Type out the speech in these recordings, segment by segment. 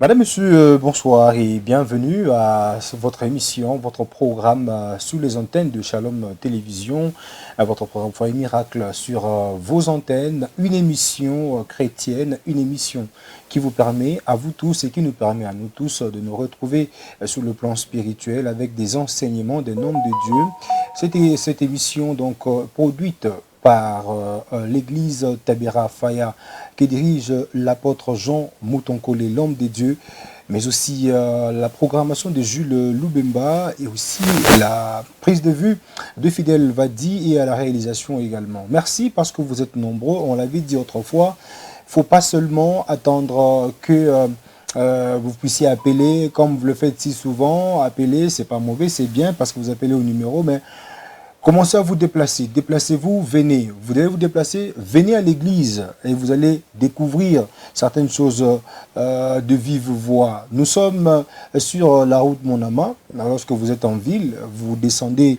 Madame, Monsieur, bonsoir et bienvenue à votre émission, votre programme sous les antennes de Shalom Télévision, à votre programme Foyer Miracle sur vos antennes, une émission chrétienne, une émission qui vous permet à vous tous et qui nous permet à nous tous de nous retrouver sur le plan spirituel avec des enseignements des noms de Dieu. Cette émission donc produite par l'église Tabera Faya que dirige l'apôtre Jean Moutonkolé, l'homme de Dieu, mais aussi la programmation de Jules Loubemba et aussi la prise de vue de Fidèle Vadi et à la réalisation également. Merci parce que vous êtes nombreux, on l'avait dit autrefois, il ne faut pas seulement attendre que vous puissiez appeler comme vous le faites si souvent. Appeler, c'est pas mauvais, c'est bien parce que vous appelez au numéro, mais commencez à vous déplacer. Déplacez-vous, venez. Vous allez vous déplacer, venez à l'église et vous allez découvrir certaines choses de vive voix. Nous sommes sur la route Monama. Lorsque vous êtes en ville, vous descendez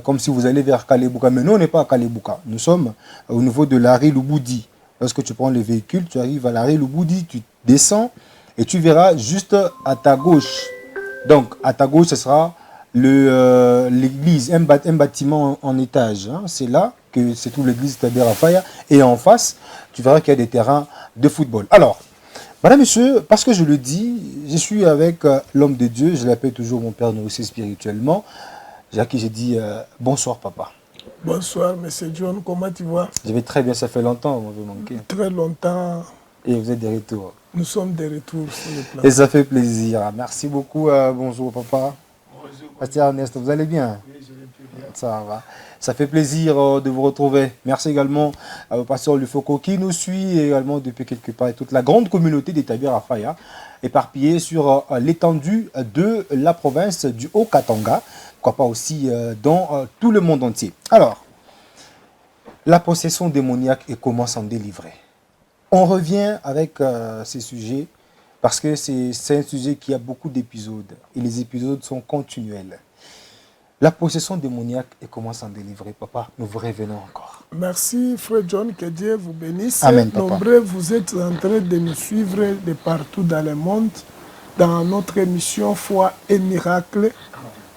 comme si vous allez vers Kalebouka. Mais nous, on n'est pas à Kalebouka. Nous sommes au niveau de l'arrêt Louboudi. Lorsque tu prends le véhicule, tu arrives à l'arrêt Louboudi, tu descends et tu verras juste à ta gauche. Donc, à ta gauche, ce sera l'église, un bâtiment en étage. Hein. C'est là que c'est tout l'église Tabera Faya. Et en face, tu verras qu'il y a des terrains de football. Alors, madame, monsieur, parce que je le dis, je suis avec l'homme de Dieu, je l'appelle toujours mon père nourricier spirituellement, à qui j'ai dit bonsoir papa. Bonsoir monsieur John, comment tu vas? Je vais très bien, ça fait longtemps, on m'avait manqué. Très longtemps. Et vous êtes de retour. Nous sommes de retour sur le plan. Et ça fait plaisir. Merci beaucoup, bonjour papa. Pasteur Ernest, vous allez bien? Oui, je vais bien. Ça va. Ça fait plaisir de vous retrouver. Merci également au pasteur Lufoko qui nous suit également depuis quelque part et toute la grande communauté des Tabera Faya éparpillée sur l'étendue de la province du Haut-Katanga, pourquoi pas aussi dans tout le monde entier. Alors, la possession démoniaque et comment s'en délivrer. On revient avec ces sujets parce que c'est un sujet qui a beaucoup d'épisodes et les épisodes sont continuels. La possession démoniaque et comment s'en délivrer, papa, nous vous revenons encore. Merci, frère John, que Dieu vous bénisse. Amen, papa. Nombreux, vous êtes en train de nous suivre de partout dans le monde dans notre émission Foi et Miracle.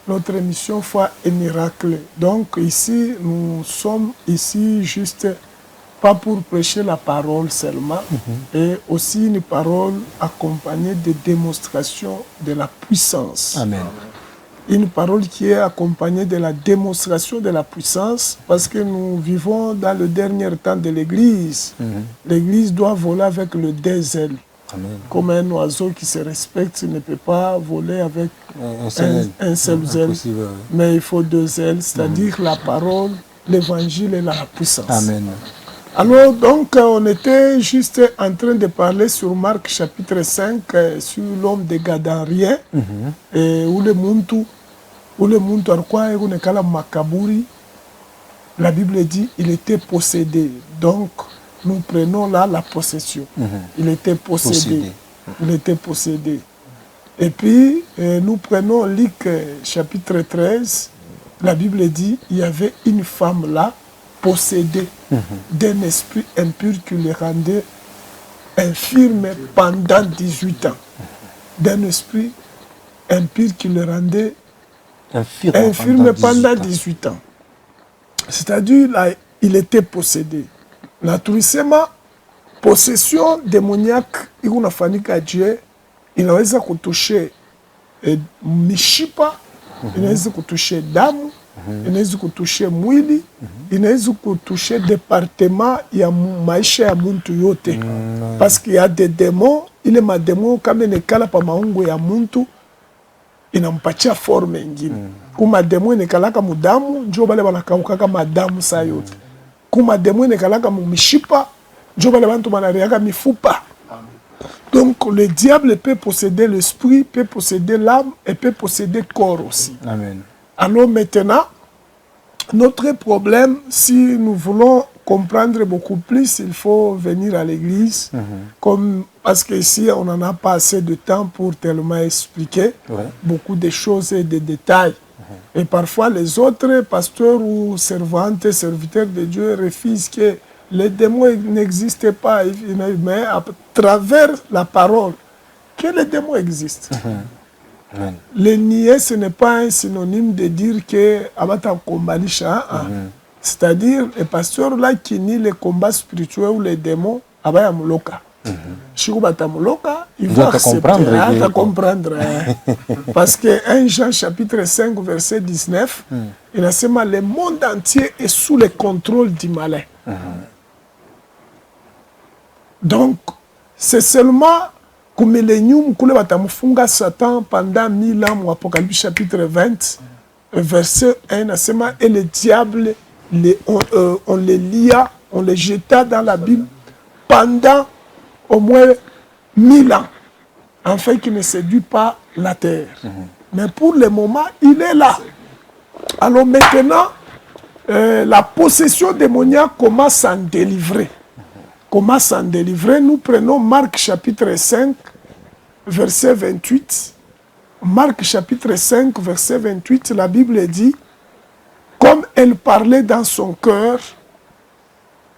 Notre émission Foi et Miracle. Donc ici, nous sommes ici juste pas pour prêcher la parole seulement, et aussi une parole accompagnée de démonstrations de la puissance. Amen. Une parole qui est accompagnée de la démonstration de la puissance, parce que nous vivons dans le dernier temps de l'Église. L'Église doit voler avec le deux ailes. Amen. Comme un oiseau qui se respecte, il ne peut pas voler avec un seul aile, mais il faut deux ailes, c'est-à-dire la parole, l'évangile et la puissance. Amen. Alors, donc, on était juste en train de parler sur Marc chapitre 5, sur l'homme de Gadarien, où le muntu, makaburi, la Bible dit, il était possédé. Donc, nous prenons là la possession. Il était possédé. Il était possédé. Et puis, nous prenons Luc chapitre 13, la Bible dit, il y avait une femme là, possédé d'un esprit impur qui le rendait infirme pendant 18 ans. D'un esprit impur qui le rendait infirme pendant 18 ans. C'est-à-dire, là, il était possédé. Naturellement, possession démoniaque, inafanika Dieu, inaweza kutoshe mishipa, inaweza kutoshe damu, inaweza kutushe mwili, inaweza kutushe departement ya maisha ya muntu yote. Parce qu'il y a des démons, ile mademo kama nekala pa maungo ya muntu inampatia forme ingine. Kuma demo nekalaka mudamu, njo bale banakaukaka madamu saa yote. Kuma demo nekalaka mu mishipa, njo bale bantu banariaka mifupa. Donc le diable peut posséder l'esprit, peut posséder l'âme et peut posséder le corps aussi. Amen. Alors maintenant, notre problème, si nous voulons comprendre beaucoup plus, il faut venir à l'église, parce qu'ici, on n'en a pas assez de temps pour tellement expliquer beaucoup de choses et de détails. Et parfois, les autres pasteurs ou servantes, serviteurs de Dieu refusent que les démons n'existent pas, mais à travers la parole que les démons existent. Les nier, ce n'est pas un synonyme de dire que Abata Kombalisha. C'est-à-dire, les pasteurs là qui nient les combats spirituels ou les démons, Abaya Mouloka. Shikubata Mouloka, il va accepter, comprendre. Parce que 1 Jean chapitre 5, verset 19, il a dit le monde entier est sous le contrôle du malin. Donc, c'est seulement que millénium, que le Satan pendant 1000 ans, au Apocalypse chapitre 20, verset 1, et le diable, on les lia, on les jeta dans la Bible pendant au moins 1000 ans, afin qu'il ne séduit pas la terre. Mais pour le moment, il est là. Alors maintenant, la possession démoniaque commence à en délivrer. Commence à en délivrer. Nous prenons Marc chapitre 5, verset 28. Marc chapitre 5, verset 28, la Bible dit, comme elle parlait dans son cœur,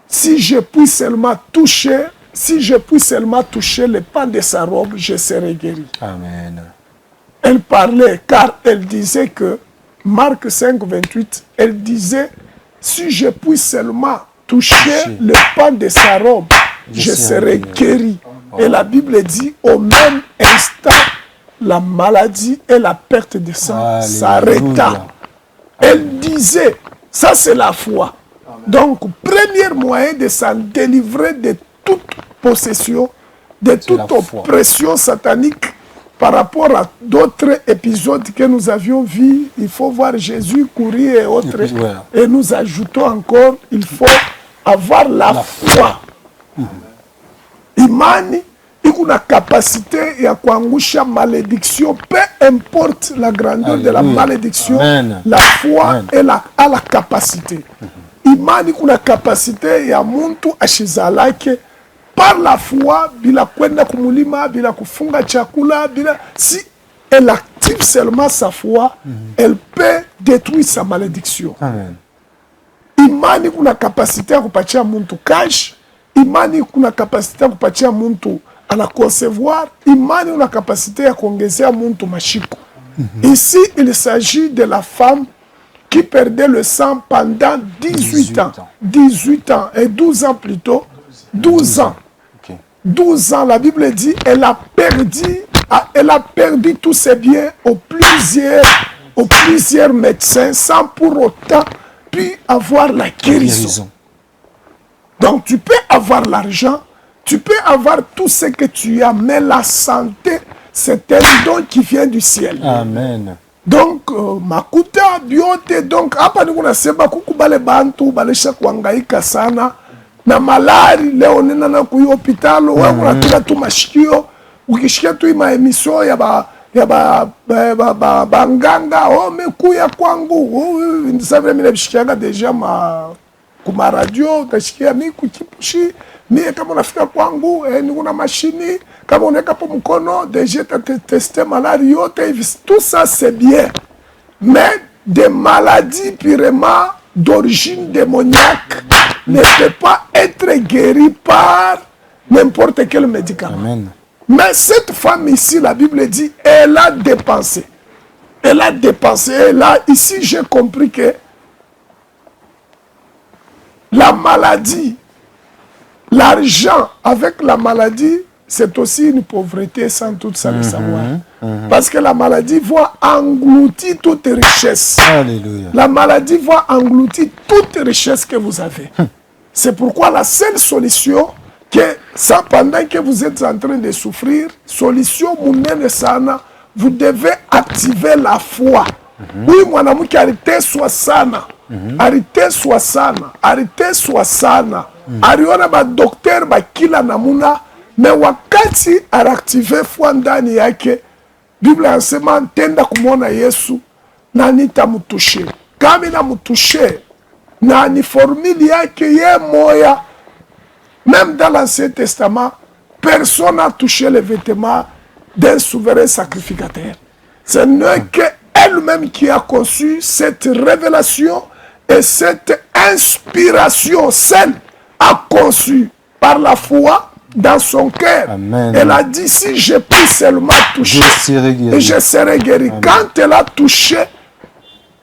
si je puis seulement toucher le pan de sa robe, je serai guéri. Amen. Elle parlait car elle disait que, Marc 5, 28, elle disait, si je puis seulement toucher le pan de sa robe, je serai guéri. Et la Bible dit, au même instant, la maladie et la perte de sang s'arrêta. Elle disait, ça c'est la foi. Donc, premier moyen de s'en délivrer de toute possession, de toute oppression satanique par rapport à d'autres épisodes que nous avions vus. Il faut voir Jésus courir et autres. Et nous ajoutons encore, il faut avoir la foi. Imani, il y a une capacité à kuangusha malédiction, peu importe la grandeur de la malédiction. Amen. La foi a la capacité. Imani kuna capacité ya muntu ashizalake par la foi bila kwenda kumulima bila kufunga chakula bila si elle active seulement sa foi, elle peut détruire sa malédiction. Amen. Imani kuna capacité ya kupatia muntu cash, imani kuna capacité ya kupatia muntu ana concevoir, imani kuna capacité ya kuongezea muntu mashiko. Ici il s'agit de la femme qui perdait le sang pendant 18 ans. 18 ans et 12 ans plutôt. 12 ans. 12 ans, la Bible dit, elle a perdu tous ses biens aux plusieurs médecins sans pour autant puis avoir la guérison. Donc tu peux avoir l'argent, tu peux avoir tout ce que tu as, mais la santé, c'est un don qui vient du ciel. Amen. Donc, makuta biote, donc, hapa ni kuna sema kukubale bantu, balesha kuangaika sana, na malari, leo nena na kuyi hopitalo, wa kuna tu mashikio, ukishikia tu ima emisyo ya banganga, mekuya kwangu, nisavile mine bishikianga deja kuma radio, utashikia mi kuchipushi, mie kama unafika kwangu, nikuna mashini, kama unaweka po mkono, deja teste malari yote, tout ça c'est bien. Mais des maladies purement d'origine démoniaque ne peuvent pas être guéries par n'importe quel médicament. Amen. Mais cette femme ici, la Bible dit, elle a dépensé. Elle a dépensé. Et là, ici, j'ai compris que la maladie, l'argent avec la maladie, c'est aussi une pauvreté sans tout ça le savoir. Parce que la maladie va engloutir toute richesse. Alléluia. La maladie va engloutir toute richesse que vous avez. C'est pourquoi la seule solution, que ça, pendant que vous êtes en train de souffrir, solution mounene sana, vous devez activer la foi. Oui, mwanamke aliteswa sana. Aliteswa sana. Aliteswa sana. Aliona ba docteur ba kila namuna. Mais wakati araktive foi ndani yake, Biblia inasema tenda kumwona Yesu na nitamutushe. Kama namutushe na ni formule yake ye moya, même dans l'Ancien Testament, personne n'a touché les vêtements d'un souverain sacrificateur. Ce n'est qu'elle-même qui a conçu cette révélation et cette inspiration. Celle a conçu par la foi dans son cœur. Elle a dit, si je puis seulement toucher, et je serai guéri. Amen. Quand elle a touché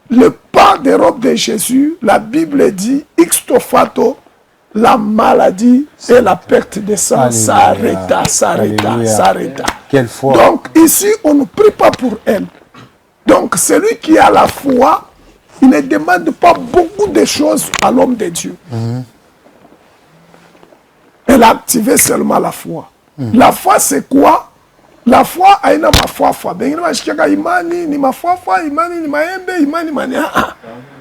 le pan des robes de Jésus, la Bible dit, ixto fato, la maladie et la perte de sang s'arrêta. Quelle foi. Donc ici, on ne prie pas pour elle. Donc celui qui a la foi, il ne demande pas beaucoup de choses à l'homme de Dieu. Elle a activé seulement la foi. La foi, c'est quoi? La foi, aina mafuafa.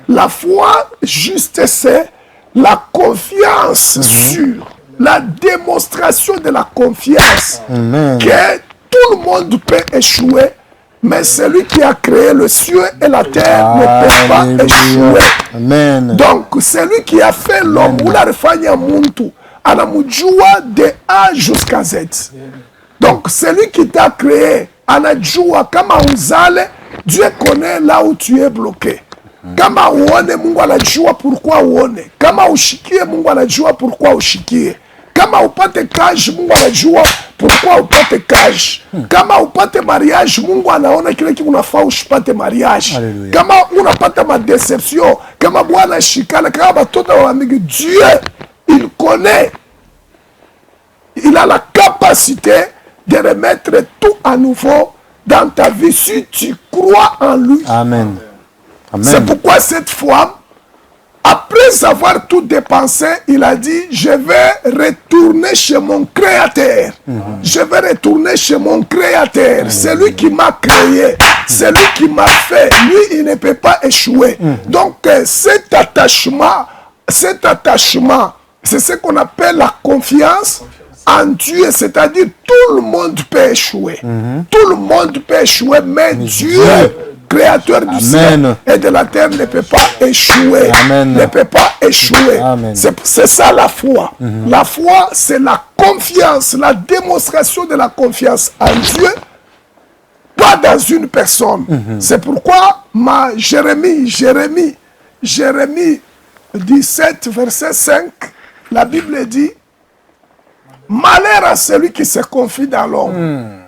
La foi, juste, c'est la confiance sur, la démonstration de la confiance que tout le monde peut échouer, mais celui qui a créé le ciel et la terre ne peut pas échouer. Amen. Donc, celui qui a fait l'homme, ou la refanya muntu, anamujua de A jusqu'à Z. Donc, celui qui t'a créé, anajua kama uzale, Dieu connaît là où tu es bloqué. Kama uone, Mungu anajua pourquoi uone. Kama ushikie, Mungu anajua pourquoi ushikie. Kama upate cash, Mungu anajua pourquoi upate cash. Kama upate mariage, Mungu anaona kile kitu unafaa ushipate mariage. Alléluia. Kama unapata ma déception, kama bwana shikana, kama batoto wa mingi, Dieu, il connaît. Il a la capacité de remettre tout à nouveau dans ta vie si tu crois en lui. Amen. Amen. C'est pourquoi cette femme, après avoir tout dépensé, il a dit, je vais retourner chez mon Créateur. Je vais retourner chez mon Créateur. Celui qui m'a créé, celui qui m'a fait, lui, il ne peut pas échouer. Donc, cet attachement, c'est ce qu'on appelle la confiance en Dieu. C'est-à-dire, tout le monde peut échouer. Tout le monde peut échouer, mais Dieu, Créateur du ciel et de la terre, ne peut pas échouer. Amen. Ne peut pas échouer. Amen. C'est ça la foi. La foi, c'est la confiance, la démonstration de la confiance en Dieu, pas dans une personne. C'est pourquoi Jérémie 17, verset 5, la Bible dit, malheur à celui qui se confie dans l'homme.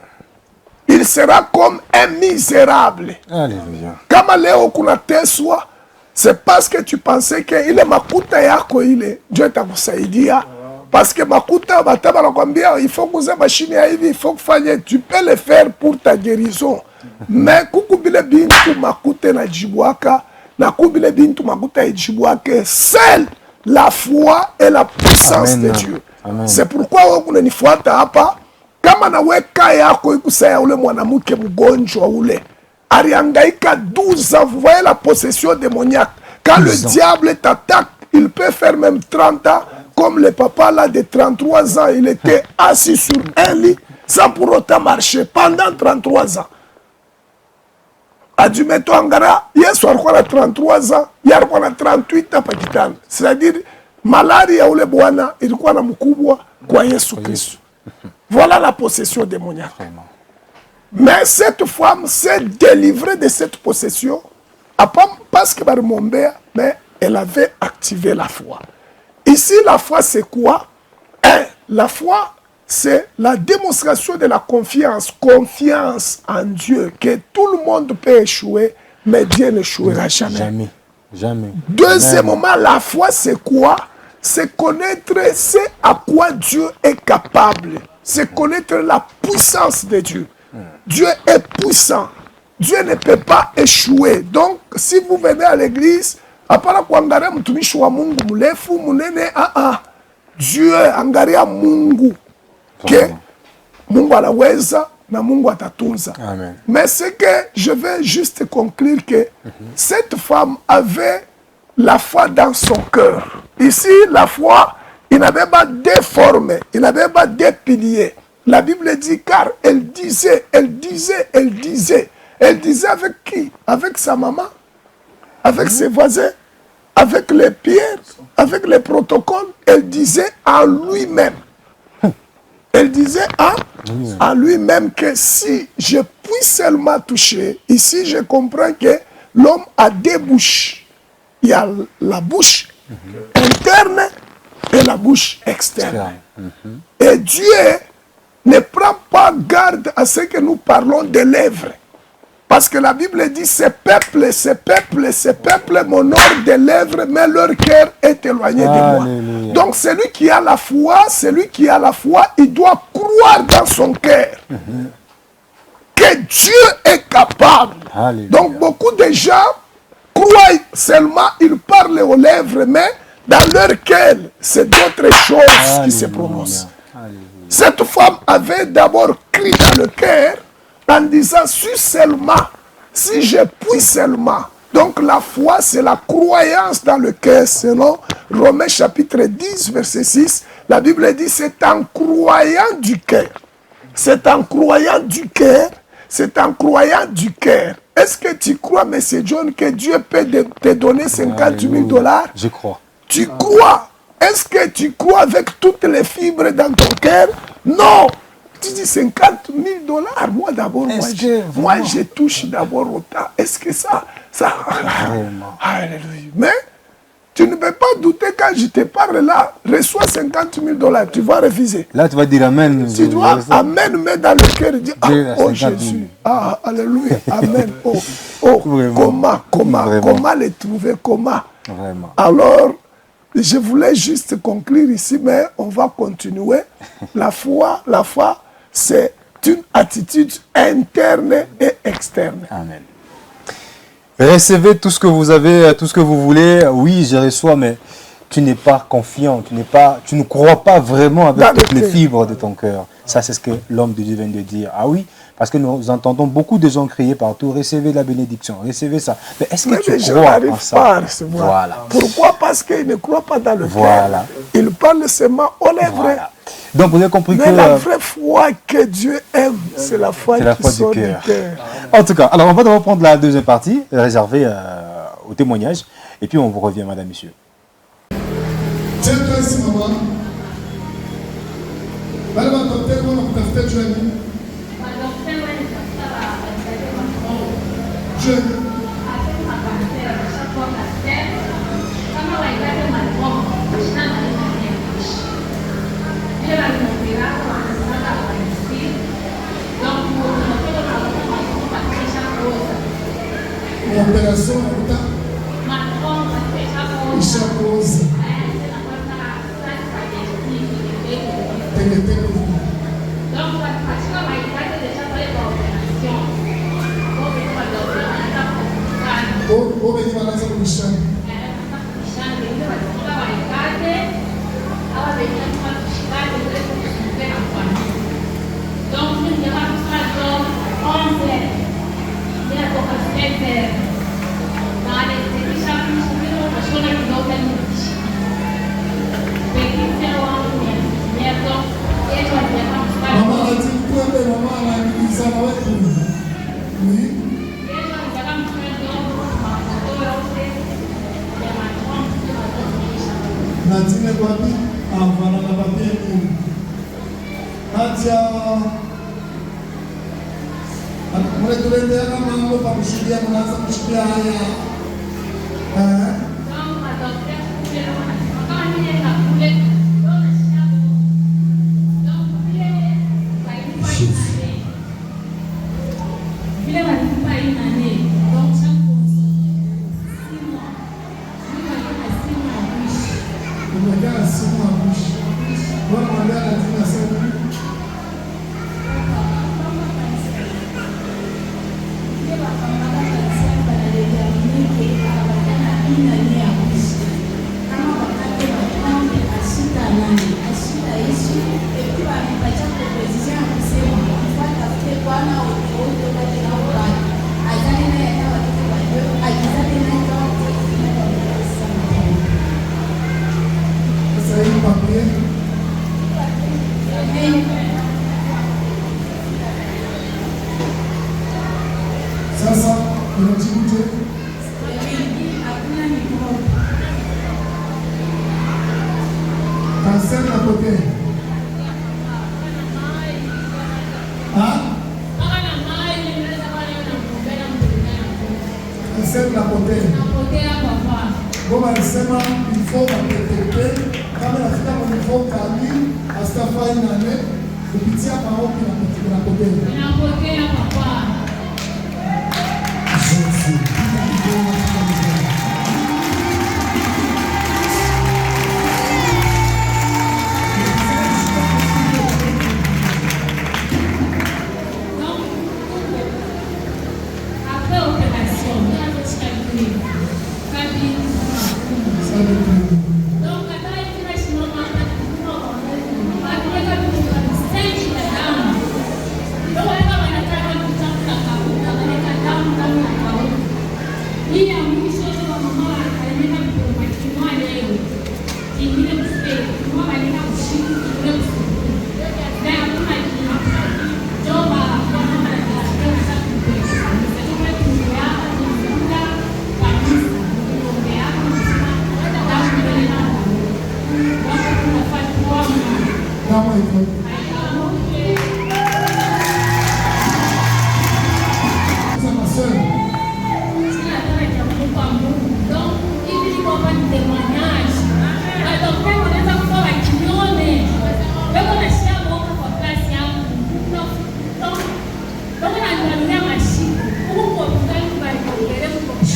Il sera comme un misérable. Alléluia. Kama leo kunateswa, c'est parce que tu pensais que ile makuta yako ile Dieu atakusaidia. Parce que makuta bataba nakwambia il faut kuuza machine ya hivi, il faut kufanya, tu peux le faire pour ta guérison. Mais kukubile bintu makuta na jibwaka, na kubile bintu makuta ijibwake, seule la foi et la puissance de Dieu. C'est pourquoi unanifuata hapa. Kama naweka yako ikusaya ule mwanamke mgonjwa ule alihangaika 12 ans, vous voyez la possession démoniaque. Quand le diable t'attaque, il peut faire même 30 ans, comme le papa là de 33 ans, il était assis sur un lit sans pour autant marcher pendant 33 ans. Adjumeto Angara, Yesu alikuwa na 33 ans, yeye alikuwa na 38 ans pakitana. C'est-à-dire malaria ule bwana ilikuwa na mkubwa kwa Yesu Kristo. Voilà la possession démoniaque. Vraiment. Mais cette femme s'est délivrée de cette possession, parce que mais elle avait activé la foi. Ici, la foi, c'est quoi? La foi, c'est la démonstration de la confiance. Confiance en Dieu, que tout le monde peut échouer, mais Dieu n'échouera jamais. Jamais. Jamais. Deuxièmement, la foi, c'est quoi? C'est connaître ce à quoi Dieu est capable. C'est connaître la puissance de Dieu. Dieu est puissant. Dieu ne peut pas échouer. Donc, si vous venez à l'église, apara kuangalia mtumishi wa Mungu mrefu munene, Dieu angalia Mungu ke Mungu anaweza na Mungu atatunza. Amen. Mais c'est que je vais juste conclure que cette femme avait la foi dans son cœur. Ici, la foi, il n'avait pas deux formes, il n'avait pas deux piliers. La Bible dit, car elle disait avec qui? Avec sa maman, avec ses voisins, avec les pierres, avec les protocoles. Elle disait en lui-même. Elle disait en lui-même que si je puis seulement toucher, ici je comprends que l'homme a deux bouches. Il y a la bouche interne et la bouche externe. Et Dieu ne prend pas garde à ce que nous parlons des lèvres. Parce que la Bible dit, ces peuples m'honorent des lèvres, mais leur cœur est éloigné de moi. Donc celui qui a la foi, il doit croire dans son cœur que Dieu est capable. Alléluia. Donc beaucoup de gens croient seulement, ils parlent aux lèvres, mais dans leur cœur, c'est d'autres choses qui se prononcent. Alléluia. Cette femme avait d'abord crié dans le cœur en disant, si je puis seulement. Donc la foi, c'est la croyance dans le cœur. Selon Romains chapitre 10, verset 6, la Bible dit, c'est en croyant du cœur. C'est en croyant du cœur. C'est en croyant du cœur. Est-ce que tu crois, M. John, que Dieu peut te donner 50 000 $? Je crois. Tu crois. Est-ce que tu crois avec toutes les fibres dans ton cœur? Non. Tu dis 50 000 $. Moi d'abord, moi je touche d'abord autant. Est-ce que ça Vraiment. Alléluia. Mais tu ne peux pas douter quand je te parle là. Reçois 50 000 $. Tu vas refuser. Là, tu vas dire Amen. Tu dois Amen, mais dans le cœur, dire oh Jésus. Ah, Alléluia. Amen. Comment les trouver? Comment? Vraiment. Alors, je voulais juste conclure ici, mais on va continuer. La foi, c'est une attitude interne et externe. Amen. Recevez tout ce que vous avez, tout ce que vous voulez. Oui, je reçois, mais tu n'es pas confiant, tu ne crois pas vraiment avec toutes les fibres de ton cœur. Ça, c'est ce que l'homme de Dieu vient de dire. Ah oui, parce que nous entendons beaucoup de gens crier partout, recevez la bénédiction, recevez ça. Mais est-ce que tu crois en ça? Voilà. Pourquoi? Parce qu'ils ne croient pas dans le cœur. Voilà. Ils parlent seulement aux lèvres. Voilà. Donc vous avez compris mais la vraie foi que Dieu aime, c'est la foi qui sort du cœur. En tout cas, alors on va d'abord prendre la deuxième partie, réservée au témoignage, et puis on vous revient, madame, monsieur. Tiens-toi ici, maman. Madame, docteur, on a fait jeune. Jeune. Opération Ichapose. Natine kwapi avana na papier ni Nadia mure tulendea kama mambo pa kushikia mnaanza kushikia haya sasa unajikuta kanser na kote kanser na kote Goma alisema before watetete kama nafika kwa niveau kali astafai nane kupitia maombi na kupokea. Ninapokea papa.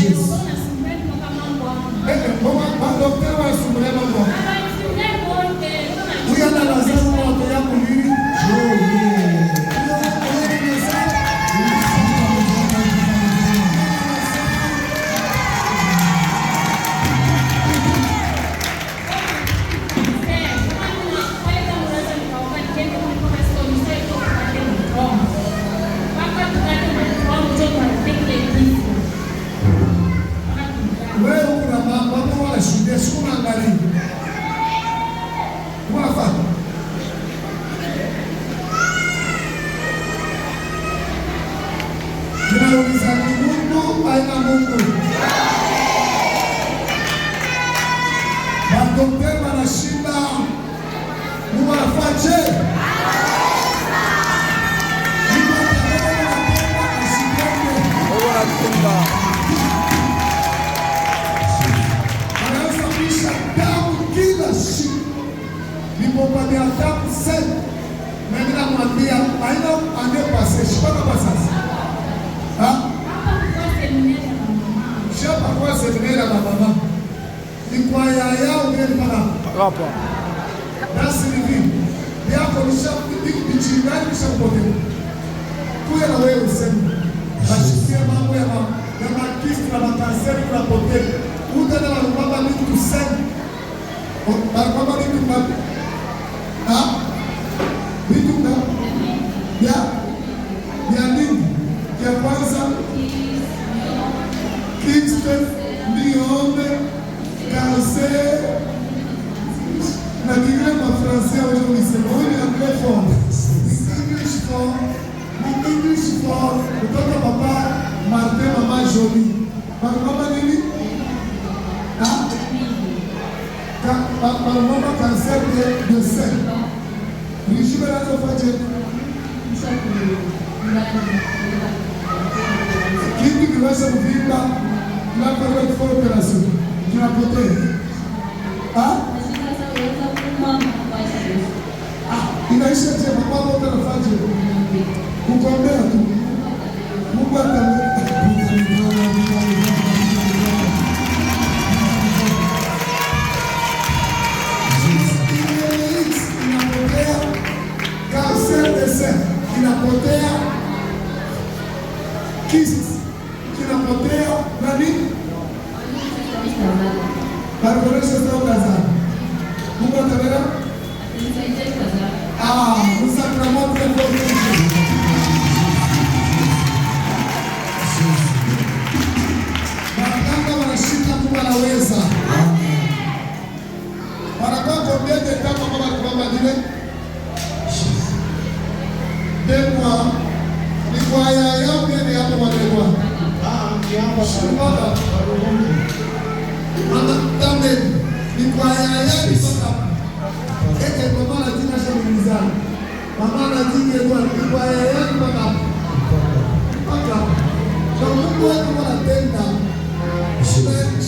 Yesu.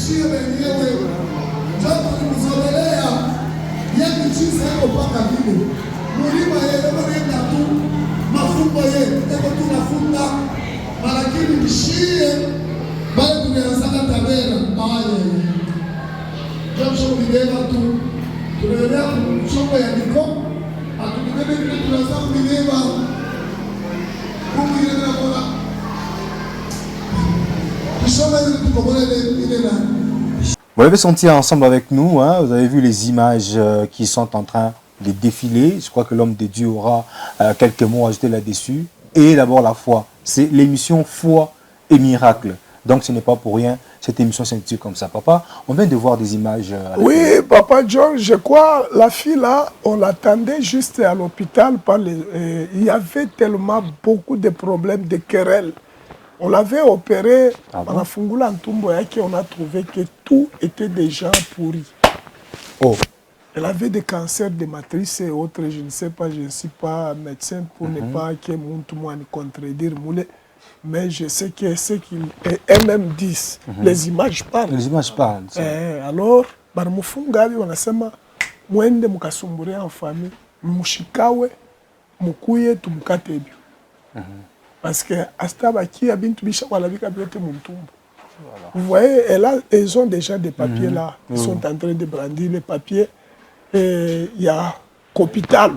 shie wenyewe jambo limzolelea yeye jinsi yako paka vile mulima yeye ndio tu mafumbo yeye eko tu nafunga lakini mshie bali tumeanza tabera bale jambo libeba tu tunaendelea kuchomba ya niko atukibebe vile tunaanza kubeba kumbe na bora. Vous l'avez senti ensemble avec nous, hein? Vous avez vu les images qui sont en train de défiler. Je crois que l'homme de Dieu aura quelques mots à ajouter là-dessus. Et d'abord la foi. C'est l'émission Foi et Miracle. Donc ce n'est pas pour rien, cette émission s'intitule comme ça. Papa, on vient de voir des images. Oui, Papa John, je crois, la fille là, on l'attendait juste à l'hôpital. Il y avait tellement beaucoup de problèmes, de querelles. On l'avait opéré, on a fungula ntumbo yake, on a trouvé que tout était déjà pourri. Oh. Elle avait des cancers de matrice et autres, je ne sais pas, je ne suis pas médecin pour ne pas que mon tout monde contredire moulé, mais je sais que ce qu'ils eux-mêmes disent, les images parlent. Les images parlent. Alors, baramufunga on a sema mwende mukasumbure en famille, mushikawe, mukuye tumukate ebyo. Parce que vous voyez, elles ont déjà des papiers là. Ils sont en train de brandir les papiers. Et il y a l'hôpital,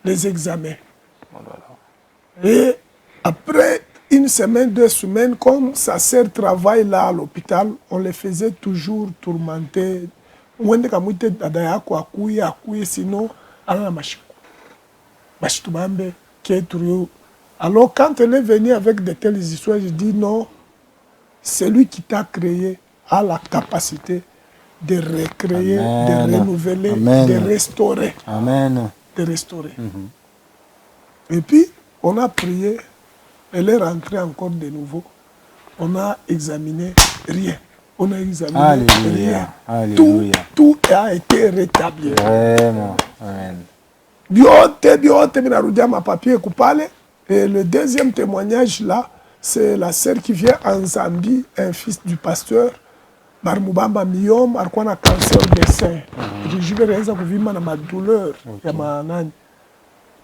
les examens. Et après une semaine, 2 semaines, comme sa sœur travaille là à l'hôpital, on les faisait toujours tourmenter. Sinon, alors, quand elle est venue avec de telles histoires, je dis non, celui qui t'a créé a la capacité de recréer, de renouveler, de restaurer. Amen. De restaurer. Et puis, on a prié, elle est rentrée encore de nouveau. On a examiné rien. On a examiné Alléluia. rien. Alléluia. Tout a été rétabli. Vraiment. Amen. Biote, minarudia ma papier coupable. Et le deuxième témoignage là, c'est la sœur qui vient en Zambie, un fils du pasteur. Marmubamba myome, alikuwa na cancer de sein. Je vais réaliser que vivre ma douleur, ya manani.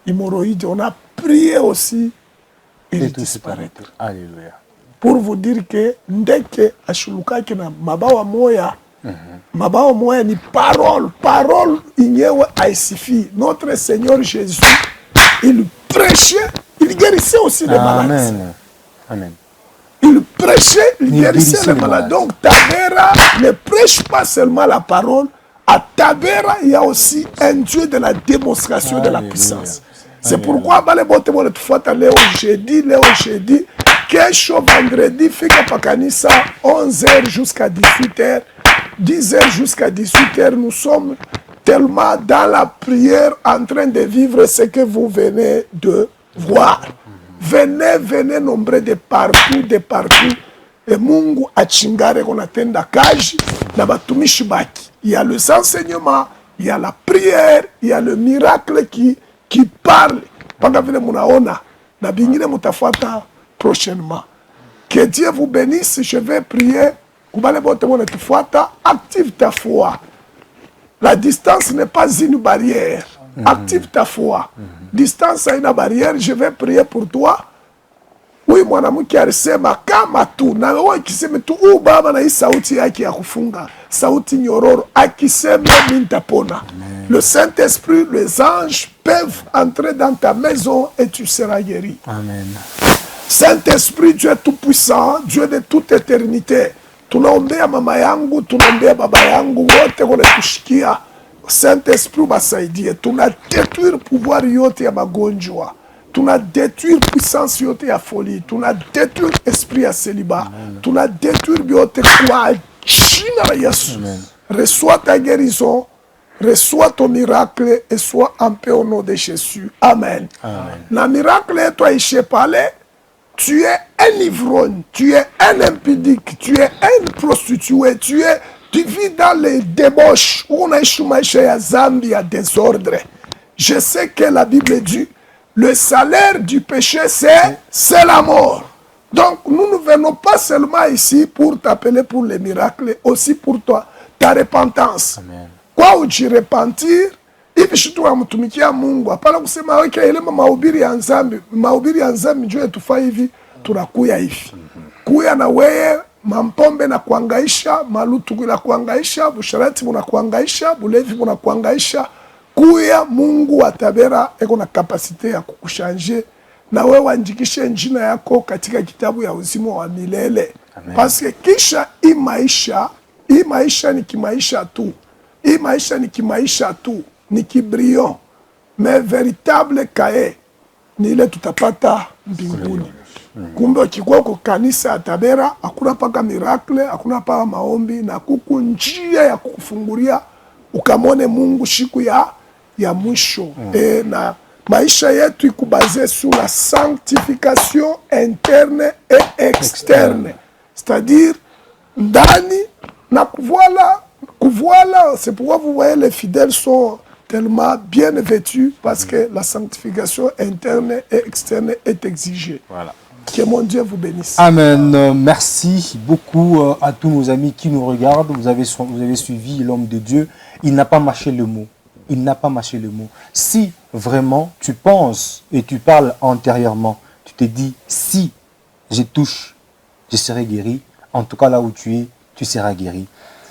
Hémorroïde, on a prié aussi, il disparaît. Alléluia. Pour vous dire que ndeke ashulukaki na mabawa moya ni parole inyewe haisifii. Notre Seigneur Jésus, il prêchait, il guérissait aussi les malades. Amen. Il prêchait, il guérissait les malades. Donc Tabera ne prêche pas seulement la parole. À Tabera, il y a aussi un Dieu de la démonstration de la puissance. C'est pourquoi Léo jeudi, kesho vendredi, fika pakanisa, 11h jusqu'à 18h, 10h jusqu'à 18h, nous sommes tellement dans la prière en train de vivre ce que vous venez de voir. Venez nombreux de partout. Et Mungu achingare qu'on atenda kaji na batumishi baki. Il y a les enseignements, il y a la prière, il y a le miracle qui parle. Panga vile munaona na bingine mutafuata prochainement. Que Dieu vous bénisse. Je vais prier. Kubale bote mona tufuata, active ta foi. La distance n'est pas une barrière. Active ta foi. Distance a une barrière. Je vais prier pour toi. Oui, mwanamke alisema kama tu na wewe kisema tu baba na hii sauti yake ya kufunga, sauti nyororo akisema mimi nitapona. Le Saint-Esprit, les anges peuvent entrer dans ta maison et tu seras guéri. Amen. Saint-Esprit, Dieu tout-puissant, Dieu de toute éternité. Tunaombea mama yangu, tunaombea baba yangu, wote wanatushikia. Saint-Esprit basaidie. Tunadétruire pouvoir yote ya magonjwa. Tunadétruire puissance yote ya folie. Tunadétruire esprit ya célibat. Tunadétruire yote kwa jina la Yesu. Reçois ta guérison. Reçois ton miracle et sois en paix au nom de Jésus. Amen. La miracle est toi Ishepale. Tu es un ivrogne, tu es un impudique, tu es un prostitué, tu vis dans les débauches, où on a à Zambie, à désordre. Je sais que la Bible dit, le salaire du péché, c'est la mort. Donc, nous ne venons pas seulement ici pour t'appeler pour les miracles, aussi pour toi, ta repentance. Amen. Kwa ujirepentir, hivi shitu wa mtumikia Mungu. Hapana kusema weke ile mahubiri ya nzambi. Mahubiri ya nzambi njoo tufa hivi, tunakuya hivi. Kuya na weye, mampombe na kuangaisha, malutu na kuangaisha, busharati muna kuangaisha, bulevi muna kuangaisha. Kuya Mungu atabera eko na kapasite ya kukushanje. Na wewe andikishe njina yako katika kitabu ya uzima wa milele. Paske kisha hii maisha ni kimaisha tu. Hii maisha ni kimaisha tu. Ni kibrio. Mais véritable kae ni ile tutapata mbinguni. Kumbe ukikuwa kwa kanisa ya Tabera, hakuna paka miracle, hakuna paka maombi na kuku njia ya kukufungulia ukamone Mungu siku ya mwisho. Na maisha yetu ikubaze sur la sanctification interne et externe. C'est-à-dire, ndani na kuvoila, c'est pourquoi vous voyez les fidèles sont tellement bien vêtus parce que la sanctification interne et externe est exigée. Voilà. Que mon Dieu vous bénisse. Amen. Merci beaucoup à tous nos amis qui nous regardent. Vous avez suivi l'homme de Dieu. Il n'a pas mâché le mot. Il n'a pas mâché le mot. Si vraiment tu penses et tu parles antérieurement, tu te dis, si je touche, je serai guéri. En tout cas, là où tu es, tu seras guéri.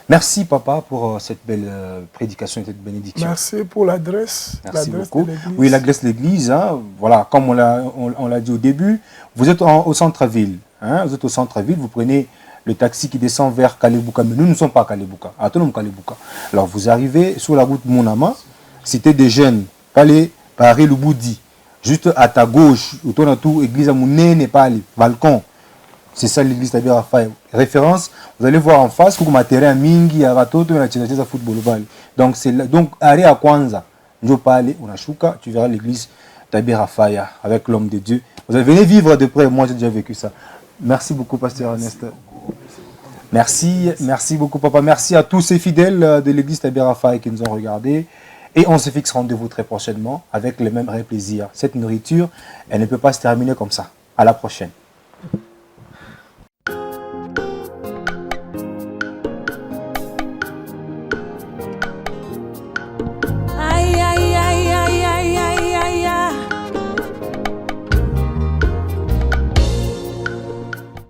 Merci, papa, pour cette belle prédication et cette bénédiction. Merci pour l'adresse. Merci beaucoup. Oui, l'adresse de l'église, hein, voilà, comme on l'a dit au début, vous êtes au centre-ville. Hein, vous êtes au centre-ville, vous prenez le taxi qui descend vers Kalebouka. Mais nous ne sommes pas à Kalebouka. Attendons Kalebouka. Alors, vous arrivez sur la route Mounama, cité des jeunes, Palais, Paris, Luboudi. Juste à ta gauche, autour de tout, église à Mouné, Népal, balcon. C'est ça l'église Tabera Faye. Référence, vous allez voir en face, comme matériel mingi, aratoto, na tchéza football ball. Donc c'est donc arrêt à Kwanza, Njopale, Unashuka, tu verras l'église Tabera Faye avec l'homme de Dieu. Vous allez venir vivre de près, moi j'ai déjà vécu ça. Merci beaucoup pasteur Ernest. Merci beaucoup papa. Merci à tous ces fidèles de l'église Tabera Faye qui nous ont regardés. Et on se fixe rendez-vous très prochainement avec le même vrai plaisir. Cette nourriture, elle ne peut pas se terminer comme ça. À la prochaine.